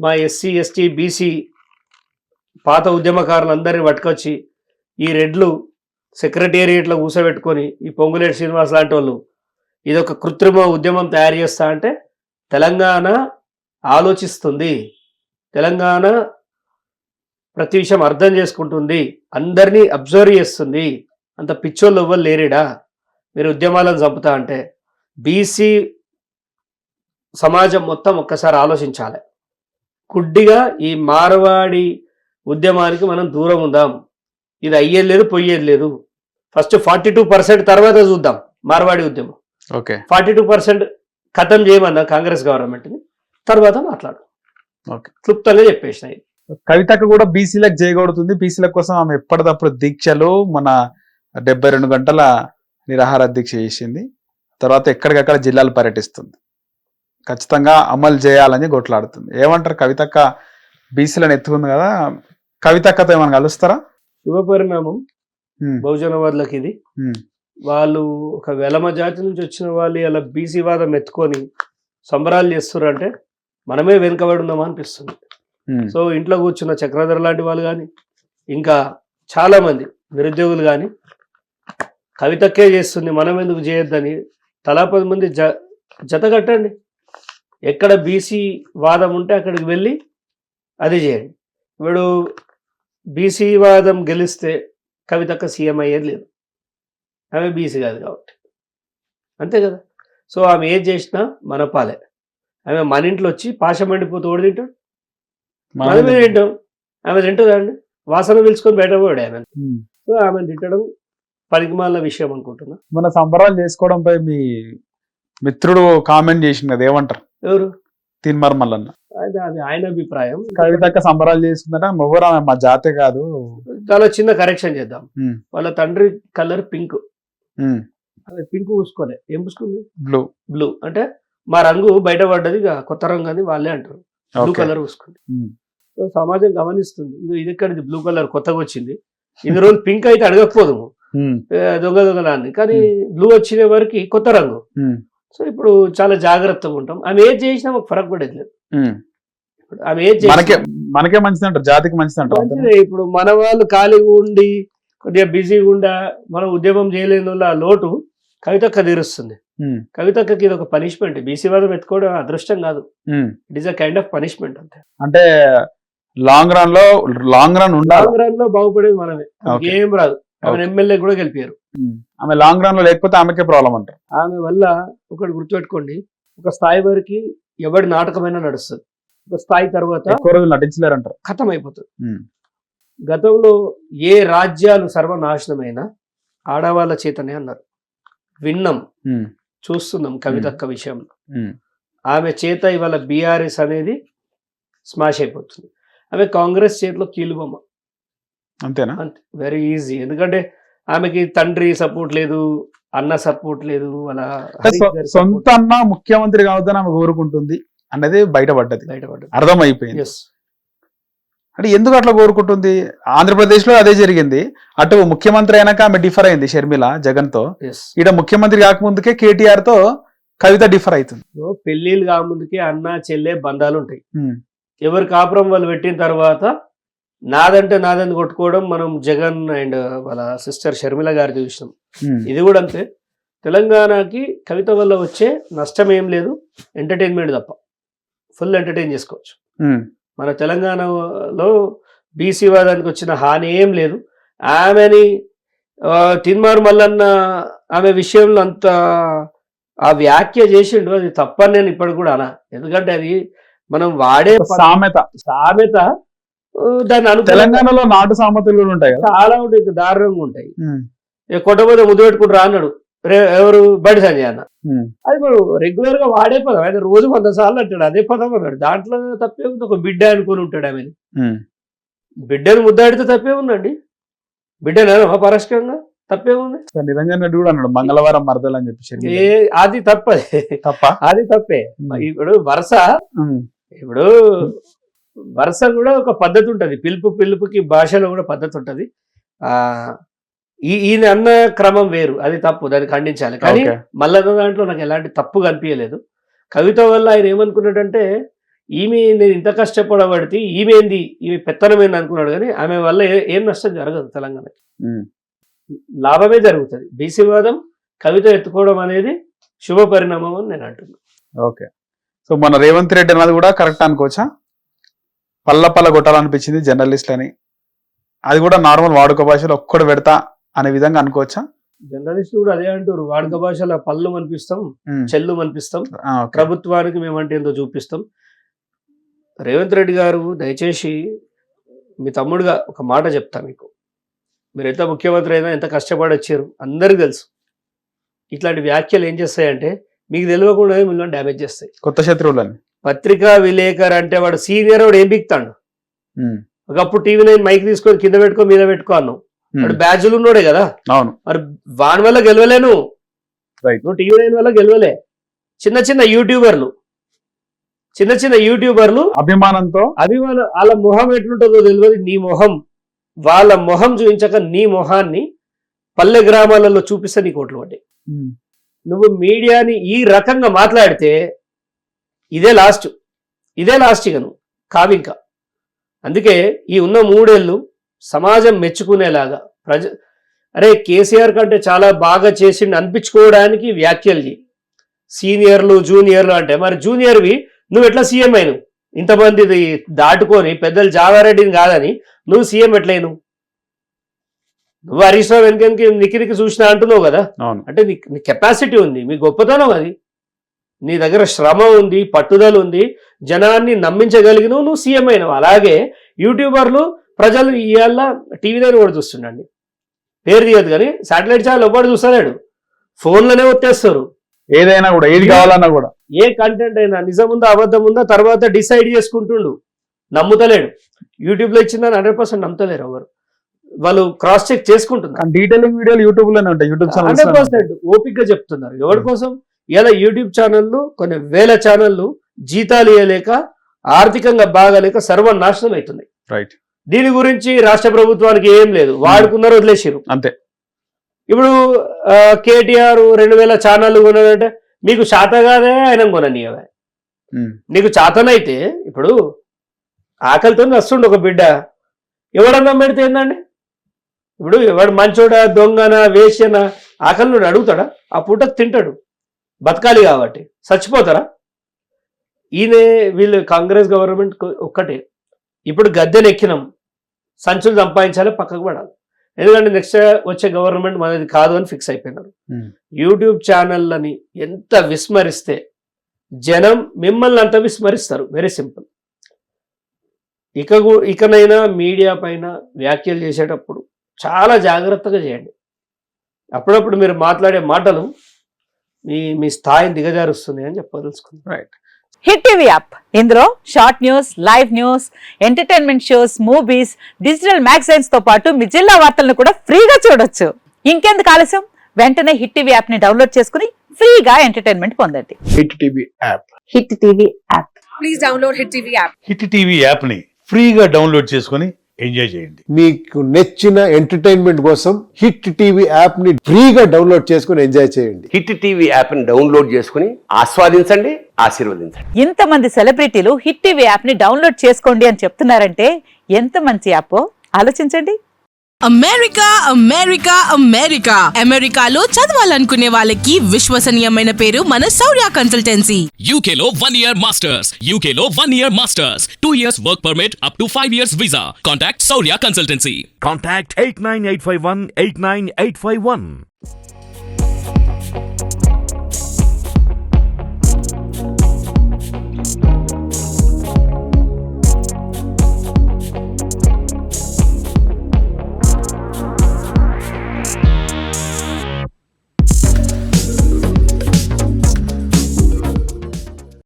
మా SC ST BC పాత ఉద్యమకారులందరినీ పట్టుకొచ్చి ఈ రెడ్లు సెక్రటేరియట్లో కూర్చోబెట్టుకొని ఈ పొంగులేటి శ్రీనివాస్ లాంటి వాళ్ళు ఇదొక కృత్రిమ ఉద్యమం తయారు చేస్తా అంటే తెలంగాణ ఆలోచిస్తుంది, తెలంగాణ ప్రతి విషయం అర్థం చేసుకుంటుంది, అందరినీ అబ్జర్వ్ చేస్తుంది. అంత పిచ్చోళ్ళు ఎవ్వరు లేరేడా మీరు ఉద్యమాలను చంపుతా అంటే? బీసీ సమాజం మొత్తం ఒక్కసారి ఆలోచించాలి. గుడ్డిగా ఈ మార్వాడి ఉద్యమానికి మనం దూరం ఉందాం. ఇది అయ్యేది లేదు, పోయేది లేదు. ఫస్ట్ 42% తర్వాత చూద్దాం మార్వాడి ఉద్యమం. ఓకే, 42% ఖతం చేయమన్నా కాంగ్రెస్ గవర్నమెంట్ని, తర్వాత మాట్లాడు. ఓకే, క్లుప్తంగా చెప్పేసినాయి. కవితకు కూడా బీసీలకు చేయగొడుతుంది. బీసీల కోసం ఆమె ఎప్పటికప్పుడు దీక్షలు, మన 72 గంటల నిరాహార దీక్ష చేసింది. తర్వాత ఎక్కడికక్కడ జిల్లాలు పర్యటిస్తుంది. ఖచ్చితంగా అమలు చేయాలని కొట్లాడుతుంది. ఏమంటారు? కవితక్క బీసీలను ఎత్తుకుంది కదా, కవితక్కతో ఏమైనా కలుస్తారా? శుభ పరిణామం బహుజనవాదులకు ఇది. వాళ్ళు ఒక వెలమ జాతి నుంచి వచ్చిన వాళ్ళు ఇలా బీసీ వాదం ఎత్తుకొని సంబరాలు చేస్తున్నారంటే మనమే వెనుకబడి ఉన్నామా అనిపిస్తుంది. సో ఇంట్లో కూర్చున్న చక్రధర్ లాంటి వాళ్ళు కానీ ఇంకా చాలా మంది నిరుద్యోగులు కానీ కవితక్కే చేస్తుంది, మనం ఎందుకు చేయొద్దని తలా 10 మంది జత కట్టండి. ఎక్కడ బీసీ వాదం ఉంటే అక్కడికి వెళ్ళి అది చేయండి. ఇప్పుడు బీసీ వాదం గెలిస్తే కవితక్క సీఎం అయ్యేది లేదు, ఆమె బీసీ కాదు కాబట్టి, అంతే కదా. సో ఆమె ఏది చేసినా మన పాలే. ఆమె మన ఇంట్లో వచ్చి పాశం మండిపోతూ ఓడి తింటాడు, మనమే తింటాం. ఆమె తింటుందండి, వాసన పిలుచుకొని బయట పోయాడు ఆమె. సో ఆమె తిట్టడం పనికిమాలిన విషయం అనుకుంటున్నా. మన సంబరాలు చేసుకోవడంపై మీ మిత్రుడు కామెంట్ చేసింది కదా, ఏమంటారు? ఎవరు? తీన్మార్ మల్లన్న. అది ఆయన అభిప్రాయం. కవితక్క సంబరాలు చేస్తుందట, మొవ్వరా మా జాతే కాదు. చాలా చిన్న కరెక్షన్ చేద్దాం. వాళ్ళ తండ్రి కలర్ పింక్, అదే పింక్ పూసుకోలే, ఏం పూసుకుంది? బ్లూ. బ్లూ అంటే మా రంగు బయటపడ్డది, కొత్త రంగు అని వాళ్ళే అంటారు. Blue colour పూసుకుంది. సో సమాజం గమనిస్తుంది, ఇది ఎక్కడిది బ్లూ కలర్ కొత్తగా వచ్చింది, ఇన్ని రోజులు పింక్ అయితే అడగకపోదు దొంగ దొంగలాన్ని, కానీ బ్లూ వచ్చిన వరకు కొత్త రంగు. సో ఇప్పుడు చాలా జాగ్రత్తగా ఉంటాం. ఆమె ఏది చేసినా మాకు ఫరక్ పడేది లేదు. ఆమె ఏది మనకే మంచిది అంటారు, జాతికి మంచిది అంటారు. ఇప్పుడు మన వాళ్ళు ఖాళీగా ఉండి కొద్దిగా బిజీగా ఉండా మనం ఉద్యమం చేయలేని వాళ్ళ లోటు కవితక్క తీరుస్తుంది. కవితక్కకి ఇది ఒక పనిష్మెంట్. బీసీ వాదం ఎత్తుకోవడం అదృష్టం కాదు, it is a kind of punishment అంతే. అంటే లాంగ్ రన్ లో బాగుపడేది మనమే, ఏం రాదు. ఆమె ఎమ్మెల్యే కూడా గెలిపారు. ఆమె లాంగ్ రన్ లో లేకపోతే ఆమెకే ప్రాబ్లం అంటారు. ఆమె వల్ల ఒకటి గుర్తుపెట్టుకోండి, ఒక స్థాయి వరకు ఎవరి నాటకమైనా నడుస్తుంది, ఒక స్థాయి తర్వాత నటించలేరంటారు, ఖతం అయిపోతుంది. గతంలో ఏ రాజ్యాలు సర్వనాశనమైనా ఆడవాళ్ళ చేతనే అన్నారు. విన్నాం, చూస్తున్నాం కవితక్క విషయంలో. ఆమె చేత ఇవాళ బీఆర్ఎస్ అనేది స్మాష్ అయిపోతుంది. ఆమె కాంగ్రెస్ చేతిలో కీలుబొమ్మ, అంతేనా? అంతే, వెరీ ఈజీ. ఎందుకంటే ఆమెకి తండ్రి సపోర్ట్ లేదు, అన్న సపోర్ట్ లేదు, వాళ్ళ సొంత అన్న ముఖ్యమంత్రి కావద్దని ఆమె కోరుకుంటుంది అనేది బయటపడ్డది, అర్థమైపోయింది. అంటే ఎందుకు అట్లా కోరుకుంటుంది? ఆంధ్రప్రదేశ్ లో అదే జరిగింది. అటు ముఖ్యమంత్రి అయినాక ఆమె డిఫర్ అయింది షర్మిల జగన్ తో. ఈడ ముఖ్యమంత్రి కాకముందుకే కేటీఆర్ తో కవిత డిఫర్ అవుతుంది. పెళ్లిళ్ళు కాకముందుకే అన్న చెల్లె బంధాలు ఉంటాయి. ఎవరి కాపురం వాళ్ళు పెట్టిన తర్వాత నాదంటే నాదని కొట్టుకోవడం మనం జగన్ అండ్ వాళ్ళ సిస్టర్ షర్మిల గారి చూసినాం. ఇది కూడా అంతే. తెలంగాణకి కవిత వల్ల వచ్చే నష్టం ఏం లేదు, ఎంటర్టైన్మెంట్ తప్ప. ఫుల్ ఎంటర్టైన్ చేసుకోవచ్చు. మన తెలంగాణలో బీసీ వాదానికి వచ్చిన హాని ఏం లేదు. ఆమెని తీన్మార్ మల్లన్న ఆమె విషయంలో అంత ఆ వ్యాఖ్య చేసిండు, అది తప్పని నేను ఇప్పటికి కూడా అనా. ఎందుకంటే అది మనం వాడే సామెత. దాన్ని తెలంగాణలో నాటు సామెతలు కూడా ఉంటాయి, చాలా ఉంటాయి, దారుణంగా ఉంటాయి. కొట్టబోతే ముద్దు పెట్టుకుంటారా అన్నాడు ఎవరు? బడి సంజయ్ అన్న. అది మనం రెగ్యులర్ గా వాడే పదం. ఆయన రోజు 100 సార్లు అంటాడు అదే పదం అన్నాడు. దాంట్లో తప్పే ఉంది. ఒక బిడ్డ అనుకుని ఉంటాడు ఆమెని. బిడ్డను ముద్దాడితే తప్పే ఉందండి. బిడ్డను పరస్కంగా తప్పే ఉంది. నిరంజన్ రెడ్డి కూడా అన్నాడు మంగళవారం మరదలు అని చెప్పి. అది తప్పదే, అది తప్పే. ఇప్పుడు వరుస కూడా ఒక పద్ధతి ఉంటది. పిలుపుకి భాషలో కూడా పద్ధతి ఉంటది. ఈయన అన్న క్రమం వేరు, అది తప్పు, దాన్ని ఖండించాలి. కానీ మల్లన్న దాంట్లో నాకు ఎలాంటి తప్పు కనిపించలేదు. కవిత వల్ల ఆయన ఏమనుకున్నాడంటే ఈమె నేను ఇంత కష్టపడబడితే ఈమె పెత్తనమైంది అనుకున్నాడు, కానీ ఆమె వల్ల ఏం నష్టం జరగదు తెలంగాణకి, లాభమే జరుగుతుంది. బీసీ వాదం కవిత ఎత్తుకోవడం అనేది శుభ పరిణామం అని నేను అంటున్నాను. ఓకే, సో మన రేవంత్ రెడ్డి అన్నది కూడా కరెక్ట్ అనుకోవచ్చా? పల్ల కొట్టాలనిపించింది జర్నలిస్ట్ అని, అది కూడా నార్మల్ వాడుక భాషలో ఒక్కడు పెడతా అనే విధంగా అనుకోవచ్చా? జర్నలిస్ట్ కూడా అదే అంటారు, వాడుక భాషలో పళ్ళు మనిపిస్తాం, చెల్లు మనిపిస్తాం, ప్రభుత్వానికి మేమంటే ఏందో చూపిస్తాం. రేవంత్ రెడ్డి గారు దయచేసి మీ తమ్ముడుగా ఒక మాట చెప్తా మీకు, మీరు ఎంత ముఖ్యమంత్రి అయినా ఎంత కష్టపడి వచ్చారు అందరికీ తెలుసు. ఇట్లాంటి వ్యాఖ్యలు ఏం చేస్తాయంటే మీకు తెలియకుండా మిమ్మల్ని డ్యామేజ్ చేస్తాయి. కొత్త శత్రువులని పత్రికా విలేకరు అంటే వాడు సీనియర్, వాడు ఏం బిక్తాడు. ఒకప్పుడు టీవీ9 మైక్ తీసుకొని కింద పెట్టుకో మీద పెట్టుకో అన్నావు, వాడు బ్యాడ్జులు ఉన్నాడే కదా. అవును, మరి వాని వల్ల గెలవలేను, నువ్వు టీవీ9 వల్ల గెలవలే. చిన్న చిన్న యూట్యూబర్లు అభిమానం వాళ్ళ మొహం ఎట్లుంటుందో తెలియదు, నీ మొహం వాళ్ళ మొహం చూపించక నీ మొహాన్ని పల్లె గ్రామాలలో చూపిస్తే నీకు ఓట్లు పడ్డాయి. నువ్వు మీడియాని ఈ రకంగా మాట్లాడితే ఇదే లాస్ట్ ఇక నువ్వు కావింకా. అందుకే ఈ ఉన్న 3 ఏళ్ళు సమాజం మెచ్చుకునేలాగా అరే కేసీఆర్ కంటే చాలా బాగా చేసిండు అనిపించుకోవడానికి వ్యాఖ్యలు చేయి. సీనియర్లు జూనియర్లు అంటే మరి జూనియర్వి నువ్వు ఎట్లా సీఎం అయినవు? ఇంతమంది దాటుకొని పెద్దలు జావారెడ్డిని కాదని నువ్వు సీఎం ఎట్లయిను? నువ్వు హరీష్ రావు వెనకనికి నిక్కి చూసినా అంటున్నావు కదా, అంటే నీ కెపాసిటీ ఉంది, మీ గొప్పతనం అది, నీ దగ్గర శ్రమ ఉంది, పట్టుదల ఉంది, జనాన్ని నమ్మించగలిగినవు, నువ్వు సీఎం అయినవు. అలాగే యూట్యూబర్లు ప్రజలు ఇవాళ టీవీ9 కూడా చూస్తుండండి, పేరు తీయదు కానీ శాటిలైట్ ఛానల్ ఎవ్వడు చూస్తలేడు, ఫోన్లోనే వచ్చేస్తారు. ఏదైనా కూడా ఏది కావాలన్నా కూడా ఏ కంటెంట్ అయినా నిజం ఉందా అబద్ధం ఉందా తర్వాత డిసైడ్ చేసుకుంటుండు, నమ్ముతలేడు. యూట్యూబ్లో ఇచ్చిందని 100% నమ్ముతలేరు ఎవరు, వాళ్ళు క్రాస్ చెక్ చేసుకుంటున్నారు. డీటెయిలింగ్ వీడియోలు యూట్యూబ్ లోనే ఉంటాయి, 100% ఓపిక చెప్తున్నారు. ఎవరి కోసం? ఇలా యూట్యూబ్ ఛానళ్ళు కొన్ని వేల ఛానళ్ళు జీతాలు ఇవ్వలేక ఆర్థికంగా బాగాలేక సర్వనాశనం అవుతున్నాయి. రైట్, దీని గురించి రాష్ట్ర ప్రభుత్వానికి ఏం లేదు, వాడుకున్నారు, వదిలేసారు అంతే. ఇప్పుడు కేటీఆర్ 2000 ఛానళ్ళు కొన్నాడంటే మీకు శాత కాదే ఆయన కొననీయవే. నీకు చాతనైతే ఇప్పుడు ఆకలితో వస్తుండే ఒక బిడ్డ ఎవడన్నా పెడితే ఏందండి? ఇప్పుడు ఎవడు మంచోడా దొంగన వేశ్యన ఆకలి నుండి అడుగుతాడా? ఆ పూట తింటాడు, బతకాలి కాబట్టి. చచ్చిపోతారా? వీళ్ళు కాంగ్రెస్ గవర్నమెంట్ ఒక్కటే, ఇప్పుడు గద్దెలు ఎక్కినాం, సంచులు సంపాదించాలి, పక్కకు పడాలి. ఎందుకంటే నెక్స్ట్ వచ్చే గవర్నమెంట్ మనది కాదు అని ఫిక్స్ అయిపోయినారు. యూట్యూబ్ ఛానళ్ళని ఎంత విస్మరిస్తే జనం మిమ్మల్ని అంత విస్మరిస్తారు. Very simple. ఇకనైనా మీడియా పైన వ్యాఖ్యలు చేసేటప్పుడు చాలా జాగ్రత్తగా చేయండి. అప్పుడప్పుడు మీరు మాట్లాడే మాటలు మీ స్థాయిని దిగజారుస్తుంది అని చెప్పదలుచుకుంది. రైట్. హిట్ టీవీ యాప్, ఇందులో short news, live news, entertainment shows, movies, digital magazines తో పాటు మీ జిల్లా వార్తలను కూడా ఫ్రీగా చూడొచ్చు. ఇంకెందుకు ఆలస్యం, వెంటనే హిట్ టీవీ యాప్ ని డౌన్లోడ్ చేసుకుని ఫ్రీగా ఎంటర్టైన్మెంట్ పొందండి. Hit TV app, hit TV app, please download hit TV app. Hit TV app ని ఫ్రీగా డౌన్లోడ్ చేసుకుని ఎంజాయ్ చేయండి. మీకు నచ్చిన ఎంటర్టైన్మెంట్ కోసం హిట్ టీవీ యాప్ ని ఫ్రీగా డౌన్లోడ్ చేసుకుని ఎంజాయ్ చేయండి. హిట్ టీవీ యాప్ ని డౌన్లోడ్ చేసుకుని ఆస్వాదించండి, ఆశీర్వదించండి. ఇంతమంది సెలబ్రిటీలు హిట్ టీవీ యాప్ ని డౌన్లోడ్ చేసుకోండి అని చెప్తున్నారంటే ఎంత మంచి యాప్ ఆలోచించండి. అమెరికా అమెరికా అమెరికా అమెరికాలో చదవాలనుకునే వాళ్ళకి విశ్వసనీయమైన పేరు మన శౌర్య కన్సల్టెన్సీ. UK లో 1 year masters, UK లో 1 year masters, 2 years work permit up to 5 years visa. Contact Saurya Consultancy. Contact 89851 89851.